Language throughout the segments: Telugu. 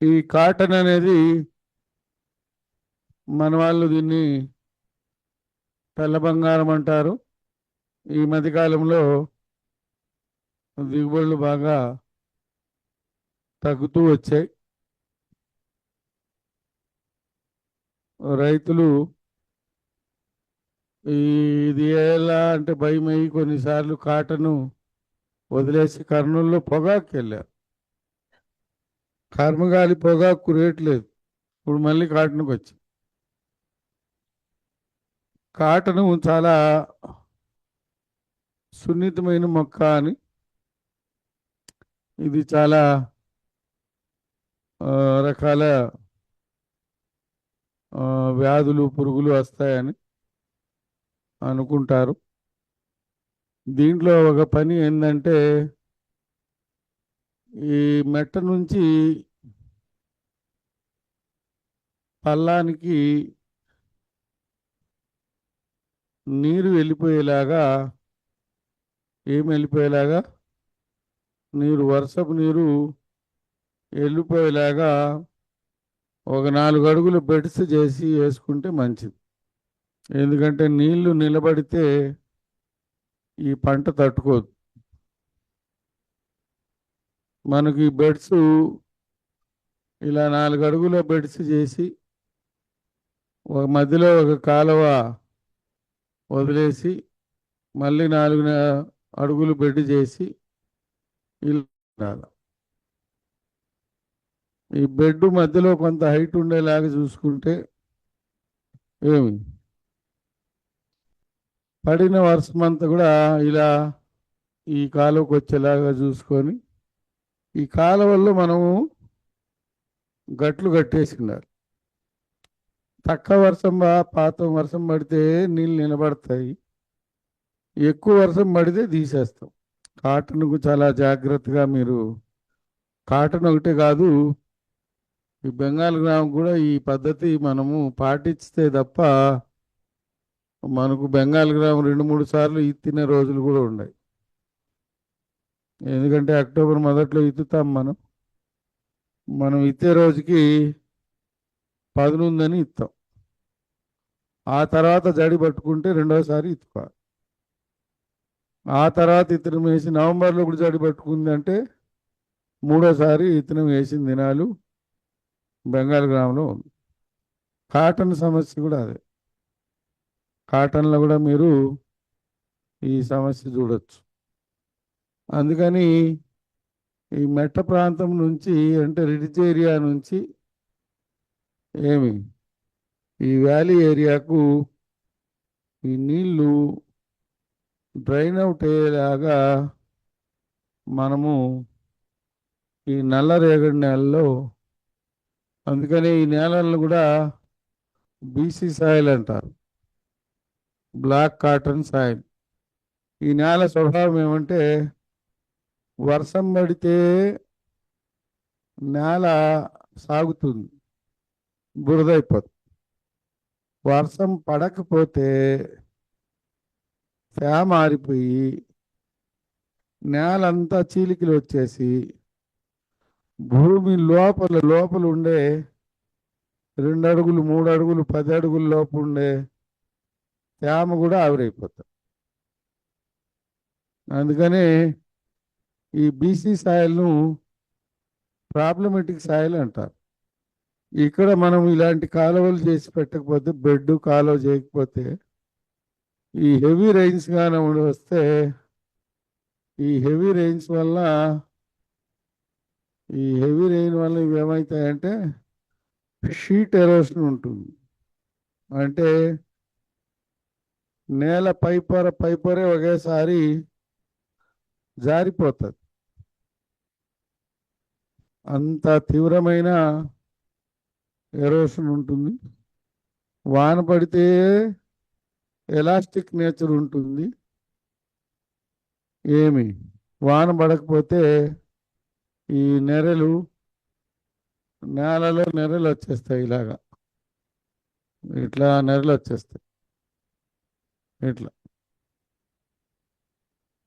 ఈ కాటన్ అనేది మన వాళ్ళు దీన్ని తెల్ల బంగారం అంటారు. ఈ మధ్యకాలంలో దిగుబడులు బాగా తగ్గుతూ వచ్చాయి. రైతులు ఇది ఎలా అంటే భయమై కొన్నిసార్లు కాటను వదిలేసి కర్నూలులో పొగాకు వెళ్ళారు. కర్మగాలి పొగాకు రేట్ లేదు. ఇప్పుడు మళ్ళీ కాటన్కి వచ్చి కాటను చాలా సున్నితమైన మొక్క అని, ఇది చాలా రకాల వ్యాధులు పురుగులు వస్తాయని అనుకుంటారు. దీంట్లో ఒక పని ఏంటంటే ఈ మెట్ట నుంచి పల్లానికి నీరు వెళ్ళిపోయేలాగా, ఏం వెళ్ళిపోయేలాగా, వర్షపు నీరు వెళ్ళిపోయేలాగా ఒక 4 అడుగులు బెడ్స్ చేసి వేసుకుంటే మంచిది. ఎందుకంటే నీళ్లు నిలబడితే ఈ పంట తట్టుకోదు. మనకి బెడ్స్ ఇలా 4 అడుగుల బెడ్స్ చేసి ఒక మధ్యలో ఒక కాలువ వదిలేసి మళ్ళీ 4 అడుగులు బెడ్ చేసి ఇలా ఉండాలి. ఈ బెడ్ మధ్యలో కొంత హైట్ ఉండేలాగా చూసుకుంటే ఏమి పడిన వర్షం అంతా కూడా ఇలా ఈ కాలువకు వచ్చేలాగా చూసుకొని ఈ కాలువల్లో మనము గట్లు కట్టేసి ఉండాలి. తక్కువ వర్షం పాత వర్షం పడితే నీళ్ళు నిలబడతాయి. ఎక్కువ వర్షం పడితే తీసేస్తాం. కాటన్కు చాలా జాగ్రత్తగా మీరు, కాటన్ ఒకటే కాదు, ఈ బెంగాల్ గ్రామం కూడా ఈ పద్ధతి మనము పాటిస్తే తప్ప మనకు బెంగాల్ గ్రామం 2-3 సార్లు ఇత్తిన రోజులు కూడా ఉన్నాయి. ఎందుకంటే అక్టోబర్ మొదట్లో ఇత్తుతాం మనం. మనం ఇత్తే రోజుకి పదునుందని ఇస్తాం. ఆ తర్వాత జడి పట్టుకుంటే రెండోసారి ఇత్తుకోవాలి. ఆ తర్వాత ఇత్తనం వేసి నవంబర్లో కూడా జడి పట్టుకుంది అంటే మూడోసారి ఇత్తనం వేసిన దినాలు బెంగాల్ గ్రామంలో ఉంది. కాటన్ సమస్య కూడా అదే. కాటన్లో కూడా మీరు ఈ సమస్య చూడొచ్చు. అందుకని ఈ మెట్ట ప్రాంతం నుంచి అంటే రిడ్జ్ ఏరియా నుంచి ఏమి ఈ వ్యాలీ ఏరియాకు ఈ నీళ్లు డ్రైన్ అవుట్ అయ్యేలాగా మనము ఈ నల్లరేగడి నేలలో, అందుకని ఈ నేలలను కూడా బీసీ సాయిల్ అంటారు, బ్లాక్ కాటన్ సాయిల్. ఈ నేల స్వభావం ఏమంటే వర్షం పడితే నేల సాగుతుంది, బురదైపోతుంది. వర్షం పడకపోతే తేమ ఆరిపోయి నేలంతా చీలికలు వచ్చేసి భూమి లోపల లోపల ఉండే 2 అడుగులు 3 అడుగులు 10 అడుగుల లోపు ఉండే తేమ కూడా ఆవిరైపోతుంది. అందుకనే ఈ బీసీ సాయిల్ను ప్రాబ్లమెటిక్ సాయిల్ అంటారు. ఇక్కడ మనం ఇలాంటి కాలువలు చేసి పెట్టకపోతే, బెడ్ కాలువ చేయకపోతే, ఈ హెవీ రైన్స్ కానీ వస్తే ఈ హెవీ రైన్స్ వల్ల ఇవి ఏమవుతాయంటే షీట్ ఎరోషన్ ఉంటుంది. అంటే నేల పైపొరే ఒకేసారి జారిపోతుంది. అంత తీవ్రమైన ఎరోషన్ ఉంటుంది. వాన పడితే ఎలాస్టిక్ నేచర్ ఉంటుంది. ఏమి వాన పడకపోతే ఈ నేలలో నెరలు వచ్చేస్తాయి. ఇలాగా ఇట్లా నెరలు వచ్చేస్తాయి. ఇట్లా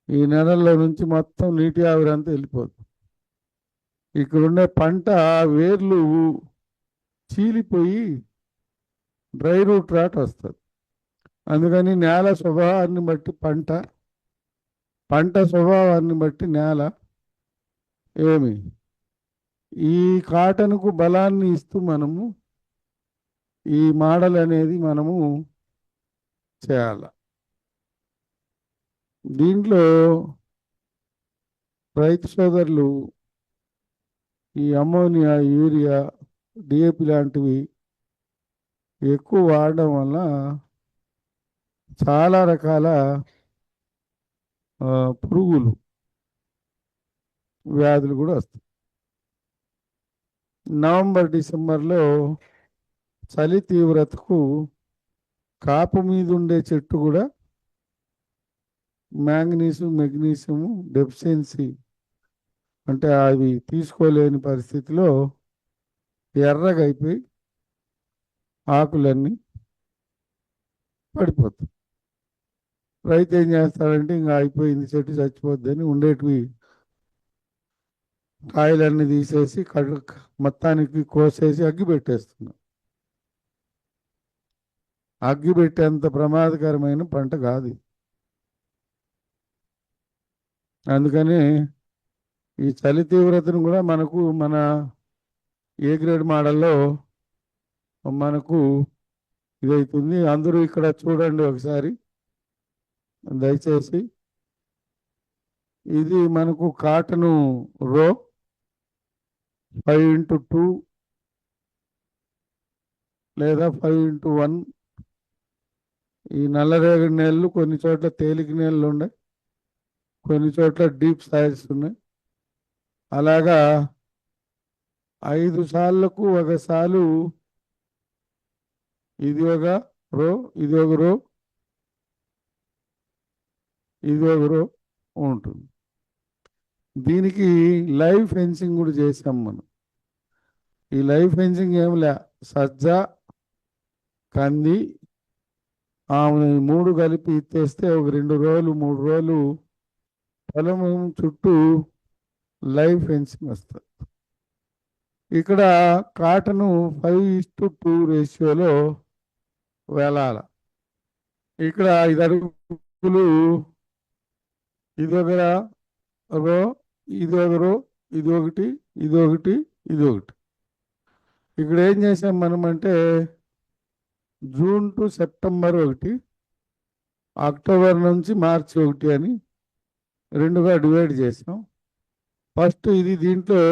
ఈ నెలల్లో నుంచి మొత్తం నీటి ఆవిరి అంతా వెళ్ళిపోతుంది. ఇక్కడున్న పంట వేర్లు చీలిపోయి డ్రై రూట్ రాట్ వస్తుంది. అందుకని నేల స్వభావాన్ని బట్టి పంట స్వభావాన్ని బట్టి నేల ఏమి ఈ కాటన్కు బలాన్ని ఇస్తూ మనము ఈ మోడల్ అనేది మనము చేయాలి. దీంట్లో రైతు సోదరులు ఈ అమ్మోనియా, యూరియా, డిఏపి లాంటివి ఎక్కువ వాడడం వల్ల చాలా రకాల పురుగులు, వ్యాధులు కూడా వస్తాయి. నవంబర్, డిసెంబర్లో చలి తీవ్రతకు కాపు మీద ఉండే చెట్టు కూడా మెగ్నీషియం డెఫిషియన్సీ అంటే అవి తీసుకోలేని పరిస్థితిలో ఎర్రగా అయిపోయి ఆకులన్నీ పడిపోతాయి. రైతు ఏం చేస్తాడంటే ఇంకా అయిపోయింది, చెట్టు చచ్చిపోద్దని ఉండేటివి కాయలన్నీ తీసేసి మొత్తానికి కోసేసి అగ్గి పెట్టేస్తున్నాం. అగ్గి పెట్టేంత ప్రమాదకరమైన పంట కాదు. అందుకని ఈ చలి తీవ్రతను కూడా మనకు మన ఏ గ్రేడ్ మోడల్లో మనకు ఇదవుతుంది. అందరూ ఇక్కడ చూడండి ఒకసారి దయచేసి. ఇది మనకు కాటను రో 5x2 లేదా 5x1. ఈ నల్లరేగడి నేలలు కొన్ని చోట్ల తేలిక నేలలు ఉన్నాయి, కొన్ని చోట్ల డీప్ సాయిల్స్ ఉన్నాయి. అలాగా 5 సార్లకు ఒకసారి ఇది ఒక రో, ఇది ఒక రో, ఇది ఒక రో ఉంటుంది. దీనికి లైవ్ ఫెన్సింగ్ కూడా చేసాం మనం. ఈ లైవ్ ఫెన్సింగ్ ఏమిలే, సజ్జ, కంది, ఆమె 3 కలిపి ఇచ్చేస్తే ఒక 2 రోజులు 3 రోజులు పొలం చుట్టూ లైవ్ ఫెన్సింగ్ వస్తుంది. ఇక్కడ కాటను 5:2 రేషియోలో వేలాల. ఇక్కడ 5 అడుగులు ఇదొక రో, ఇదొక రో, ఇది ఒకటి, ఇది ఒకటి, ఇది ఒకటి. ఇక్కడ ఏం చేసాం మనం అంటే జూన్ టు సెప్టెంబర్ 1, అక్టోబర్ నుంచి మార్చి 1 అని 2గా డివైడ్ చేసాం. ఫస్ట్ ఇది దీంట్లో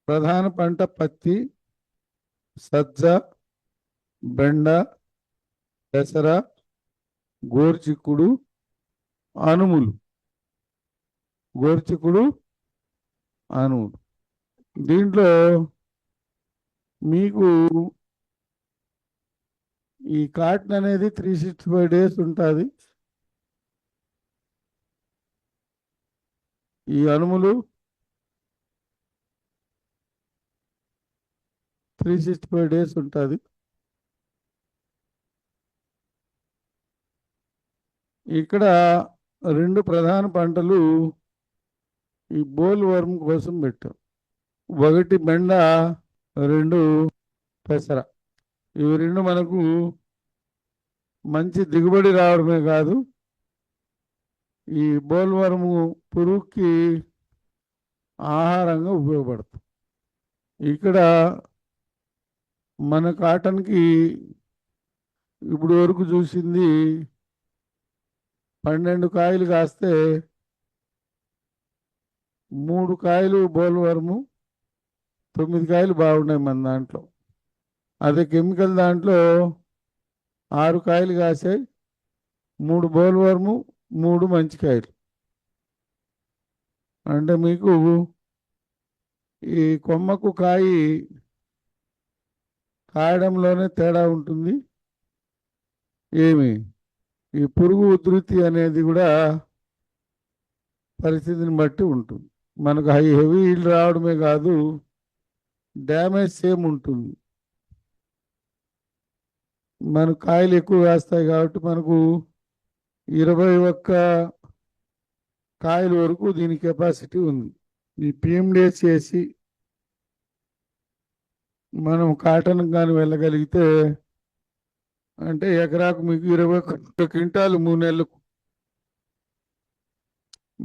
ప్రధాన పంట పత్తి, సజ్జ, బెండ, పెసర, గోరుచిక్కుడు, అనుములు. గోరుచిక్కుడు, అనుములు. దీంట్లో మీకు ఈ కాటన్ అనేది 365 days ఉంటుంది. ఈ అనుములు 365 days ఉంటుంది. ఇక్కడ 2 ప్రధాన పంటలు ఈ బోల్ వర్మ్ కోసం పెట్టాం. 1 బెండ, 2 పెసర. ఇవి 2 మనకు మంచి దిగుబడి రావడమే కాదు, ఈ బోల్ వర్మ్ పురుగుకి ఆహారంగా ఉపయోగపడుతుంది. ఇక్కడ మన కాటన్కి ఇప్పుడు వరకు చూసింది 12 కాయలు కాస్తే 3 కాయలు బోల్ వర్ము, 9 కాయలు బాగున్నాయి మన దాంట్లో. అదే కెమికల్ దాంట్లో 6 కాయలు కాసాయి, 3 బోల్ వర్ము, 3 మంచి కాయలు. అంటే మీకు ఈ కొమ్మకు కాయడంలోనే తేడా ఉంటుంది. ఈ పురుగు ఉధృతి అనేది కూడా పరిస్థితిని బట్టి ఉంటుంది. మనకు హెవీ ఈల్డ్ రావడమే కాదు, డ్యామేజ్ సేమ్ ఉంటుంది. మన కాయలు ఎక్కువ వేస్తాయి కాబట్టి మనకు 21 కాయల వరకు దీని కెపాసిటీ ఉంది. ఈ పిఎండిఎస్ చేసి మనం కాటన్ కానీ వెళ్ళగలిగితే అంటే ఎకరాకు మీకు 21 క్వింటాలు 3 నెలలకు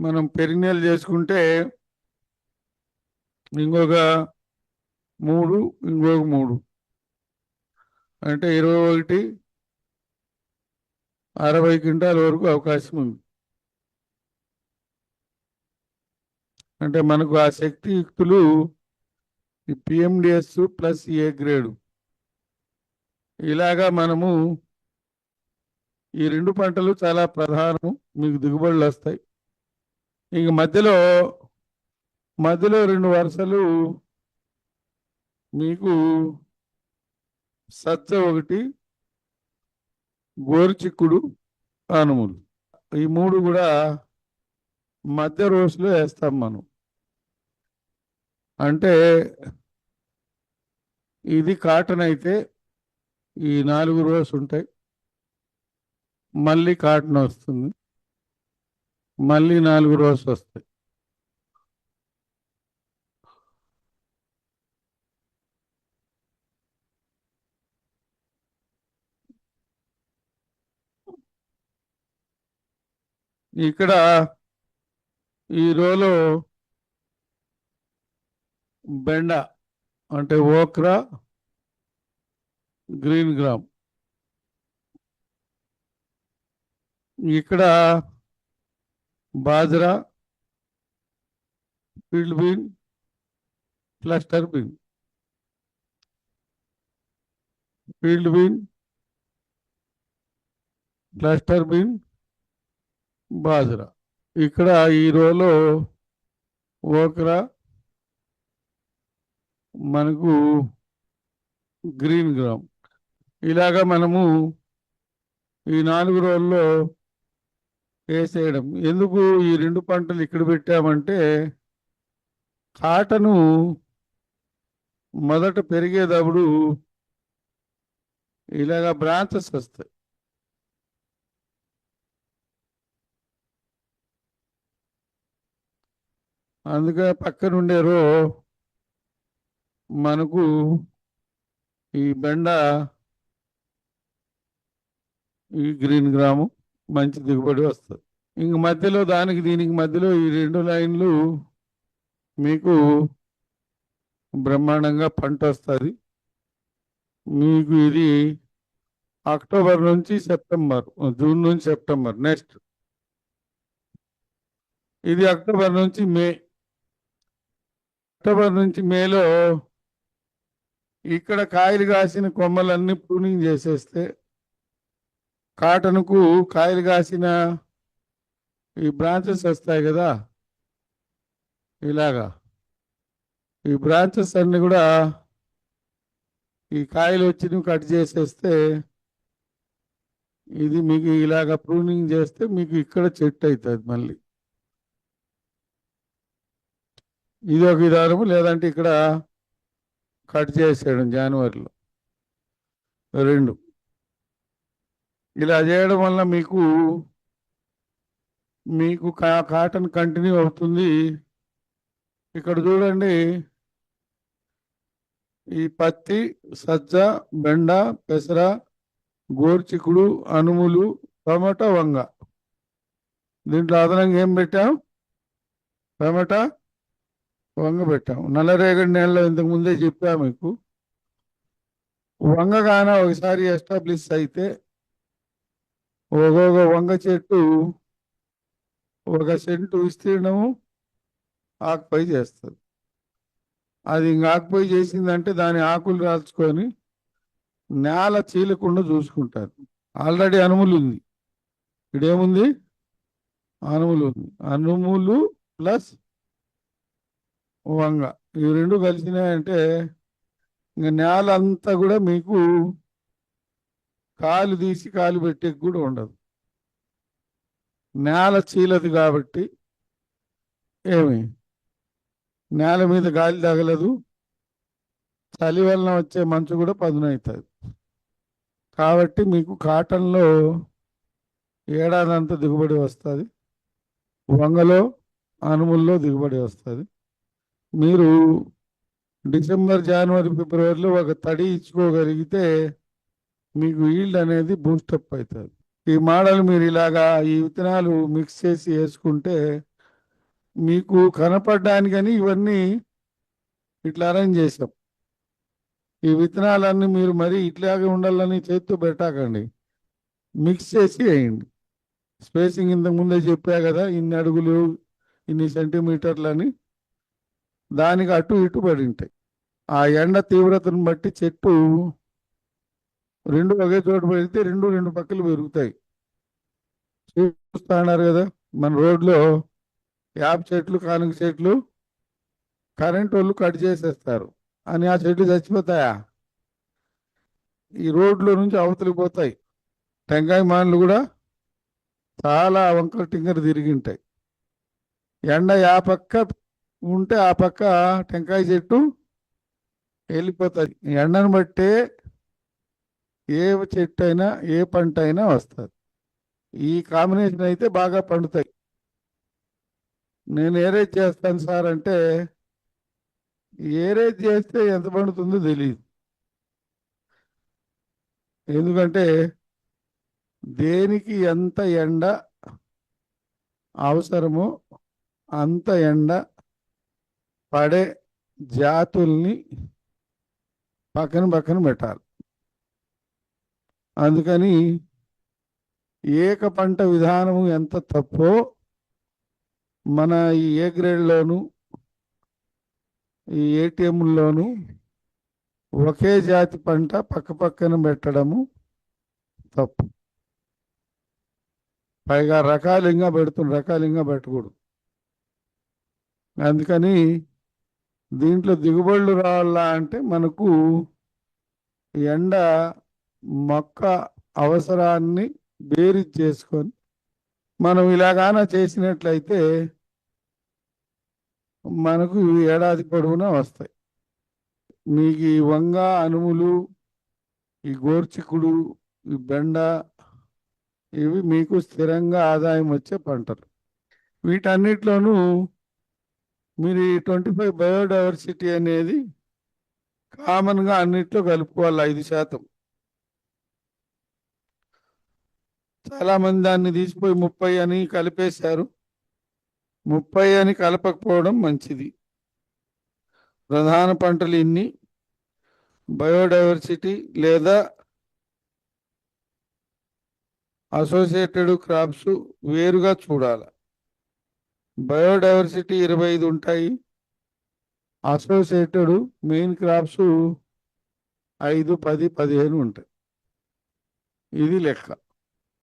మనం పెరిగినెలు చేసుకుంటే ఇంకొక 3 ఇంకొక 3 అంటే 21 60 క్వింటాల వరకు అవకాశం ఉంది. అంటే మనకు ఆ శక్తియుక్తులు ఈ పిఎండిఎస్ ప్లస్ ఏ గ్రేడు ఇలాగా మనము ఈ 2 పంటలు చాలా ప్రధానం. మీకు దిగుబడులు వస్తాయి. ఇంక మధ్యలో 2 వరుసలు మీకు సజ్జ ఒకటి, గోరుచిక్కుడు, అనుములు ఈ 3 కూడా మధ్య రోస్లో వేస్తాం మనం. అంటే ఇది కాటన్ అయితే ఈ 4 రోస్ ఉంటాయి, మళ్ళీ కాటన్ వస్తుంది, మళ్ళీ 4 రోస్ వస్తాయి. ఇక్కడ ఈ రోలో బెండ అంటే ఓక్రా, గ్రీన్ గ్రామ్, ఇక్కడ bajra, field bean, cluster bean, field bean, cluster bean, bajra. ఇక్కడ ఈ రోలో ఓక్రా, మనకు గ్రీన్ గ్రామ్, ఇలాగా మనము ఈ 4 రోల్లో వేసేయడం. ఎందుకు ఈ 2 పంటలు ఇక్కడ పెట్టామంటే కాటను మొదట పెరిగేటప్పుడు ఇలాగా బ్రాంచెస్ వస్తాయి. అందుకే పక్కనుండే రో మనకు ఈ బెండ, ఈ గ్రీన్ గ్రాము మంచి దిగుబడి వస్తుంది. ఇంక మధ్యలో దీనికి మధ్యలో ఈ 2 లైన్లు మీకు బ్రహ్మాండంగా పంట వస్తుంది. మీకు ఇది అక్టోబర్ నుంచి సెప్టెంబర్, జూన్ నుంచి సెప్టెంబర్ నెక్స్ట్. ఇది అక్టోబర్ నుంచి మే. అక్టోబర్ నుంచి మేలో ఇక్కడ కాయలు కాసిన కొమ్మలన్నీ ప్రూనింగ్ చేసేస్తే కాటన్కు కాయలు కాసిన ఈ బ్రాంచెస్ వస్తాయి కదా, ఇలాగా ఈ బ్రాంచెస్ అన్ని కూడా ఈ కాయలు వచ్చి కట్ చేసేస్తే ఇది మీకు ఇలాగ ప్రూనింగ్ చేస్తే మీకు ఇక్కడ చెట్టు అవుతుంది. మళ్ళీ ఇది ఒక విధానము. లేదంటే ఇక్కడ కట్ చేసేయడం జనవరిలో 2. ఇలా చేయడం వల్ల మీకు కాటన్ కంటిన్యూ అవుతుంది. ఇక్కడ చూడండి, ఈ పత్తి, సజ్జ, బెండ, పెసర, గోరుచిక్కుడు, అనుములు, టమాటా, వంగ. దీంట్లో అదనంగా ఏం పెట్టాం? టమాటా, వంగ పెట్టాం. నల్లరేగడి నేలలో ఇంతకు ముందే చెప్పా మీకు. వంగ గాన ఒకసారి ఎస్టాబ్లిష్ అయితే ఒక్కొక్క వంగ చెట్టు 1 సెంటు విస్తీర్ణము ఆకుపై చేస్తుంది. అది ఇంక ఆకుపై చేసిందంటే దాని ఆకులు రాల్చుకొని నేల చీలకుండా చూసుకుంటారు. ఆల్రెడీ అనుములు ఉంది. ఇక్కడేముంది? అనుములు ఉంది. అనుములు ప్లస్ వంగ ఈ 2 కలిసినాయంటే ఇంక నేల అంతా కూడా మీకు కాలు తీసి కాలు పెట్టే కూడా ఉండదు. నేల చీలదు కాబట్టి నేల మీద గాలి తగలదు, చలి వలన వచ్చే మంచు కూడా పదునవుతుంది. కాబట్టి మీకు కాటన్లో ఏడాదంతా దిగుబడి వస్తుంది, వంగలో, అనుముల్లో దిగుబడి వస్తుంది. మీరు డిసెంబర్, జనవరి, ఫిబ్రవరిలో ఒక తడి ఇచ్చుకోగలిగితే మీకు ఈల్డ్ అనేది బూస్టప్ అవుతుంది. ఈ మోడల్ మీరు ఇలాగా ఈ విత్తనాలు మిక్స్ చేసి వేసుకుంటే మీకు కనపడడానికని ఇవన్నీ ఇట్లా అరేంజ్ చేసాం. ఈ విత్తనాలన్నీ మీరు మరి ఇట్లాగే ఉండాలని చేతితో పెట్టకండి, మిక్స్ చేసి వేయండి. స్పేసింగ్ ఇంతకు ముందే చెప్పా కదా, ఇన్ని అడుగులు ఇన్ని సెంటీమీటర్లని, దానికి అటు ఇటు పడి ఉంటాయి. ఆ ఎండ తీవ్రతను బట్టి చెట్టు రెండు ఒకే చోట పెడితే రెండు రెండు పక్కలు పెరుగుతాయి. చూస్తున్నారు కదా మన రోడ్లో యాప చెట్లు, కానుగ చెట్లు కరెంట్ వాళ్ళు కట్ చేసేస్తారు అని ఆ చెట్లు చచ్చిపోతాయా? ఈ రోడ్లో నుంచి అవతలికి పోతాయి. టెంకాయ మానలు కూడా చాలా వంకర టింకర తిరిగింటాయి. ఎండ ఆ పక్క ఉంటే ఆ పక్క టెంకాయ చెట్టు వెళ్ళిపోతుంది. ఎండను బట్టే ఏ చెట్టు అయినా ఏ పంట అయినా వస్తుంది. ఈ కాంబినేషన్ అయితే బాగా పండుతాయి. నేను ఏరేజ్ చేస్తాను సార్ అంటే ఏరేజ్ చేస్తే ఎంత పండుతుందో తెలియదు. ఎందుకంటే దేనికి ఎంత ఎండ అవసరమో అంత ఎండ పడే జాతుల్ని పక్కన పక్కన పెట్టాలి. అందుకని ఏక పంట విధానము ఎంత తప్పో మన ఈ ఏ గ్రేడ్లోను ఈ ఏటీఎంల్లోనూ ఒకే జాతి పంట పక్క పక్కన పెట్టడము తప్పు. పైగా రకాలింగా పెట్టకూడదు. అందుకని దీంట్లో దిగుబడులు రావాలా అంటే మనకు ఎండ మొక్క అవసరాన్ని బేరీజ్ చేసుకొని మనం ఇలాగాన చేసినట్లయితే మనకు ఏడాది పొడవునా వస్తాయి. మీకు ఈ వంగ, అనుములు, ఈ గోర్చికుడు, ఈ బెండ, ఇవి మీకు స్థిరంగా ఆదాయం వచ్చే పంటలు. వీటన్నిటిలోనూ మీరు ఈ 25 బయోడైవర్సిటీ అనేది కామన్గా అన్నిట్లో కలుపుకోవాలి 5%. చాలామంది దాన్ని తీసిపోయి 30 అని కలిపేశారు. 30 అని కలపకపోవడం మంచిది. ప్రధాన పంటలు ఇన్ని, బయోడైవర్సిటీ లేదా అసోసియేటెడ్ క్రాప్స్ వేరుగా చూడాలి. బయోడైవర్సిటీ 25 ఉంటాయి, అసోసియేటెడ్ మెయిన్ క్రాప్స్ 5, 10, 15 ఉంటాయి. ఇది లెక్క.